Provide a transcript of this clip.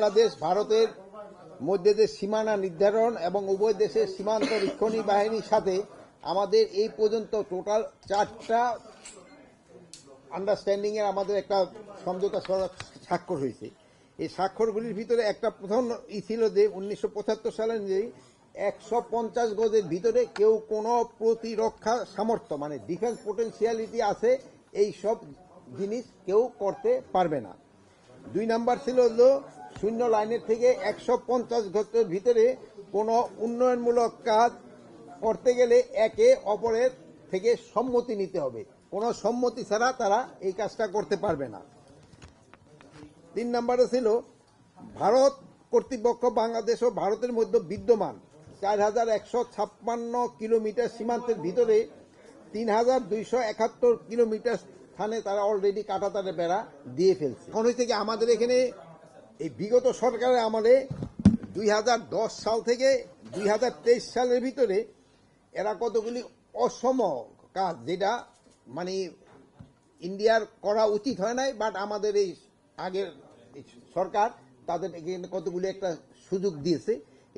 বাংলাদেশ ভারতের মধ্যে যে সীমানা নির্ধারণ এবং উভয় দেশের সীমান্ত রক্ষী বাহিনীর সাথে আমাদের এই পর্যন্ত টোটাল 4টা আন্ডারস্ট্যান্ডিং এর আমাদের একটা সমঝোতা স্বাক্ষর হয়েছে। এই স্বাক্ষরগুলির ভিতরে একটা প্রথম ছিল যে 1975 সালের যে 150 গজের ভিতরে কেউ কোনো প্রতিরক্ষা সামর্থ্য মানে ডিফেন্স পোটেনশিয়ালিটি আছে এই সব জিনিস কেউ করতে পারবে না। 2 নাম্বার ছিল শূন্য লাইনের থেকে 150 গজের ভিতরে কোনো উন্নয়নমূলক কাজ করতে গেলে একে অপরের থেকে সম্মতি নিতে হবে, কোনো সম্মতি ছাড়া তারা এই কাজটা করতে পারবে না। 3 নম্বরে ছিল ভারত কর্তৃপক্ষ বাংলাদেশ ও ভারতের মধ্যে বিদ্যমান 4156 কিলোমিটার সীমান্তের ভিতরে 3271 কিলোমিটার স্থানে তারা অলরেডি কাঁটাতারে বেড়া দিয়ে ফেলছে। এখন হয়েছে কি আমাদের এখানে এই বিগত সরকারের আমলে 2010 সাল থেকে 2023 সালের ভিতরে এরা কতগুলি অসম কাজ যেটা মানে ইন্ডিয়ার করা উচিত হয় নাই, বাট আমাদের এই আগের সরকার তাদের কতগুলি একটা সুযোগ দিয়েছে।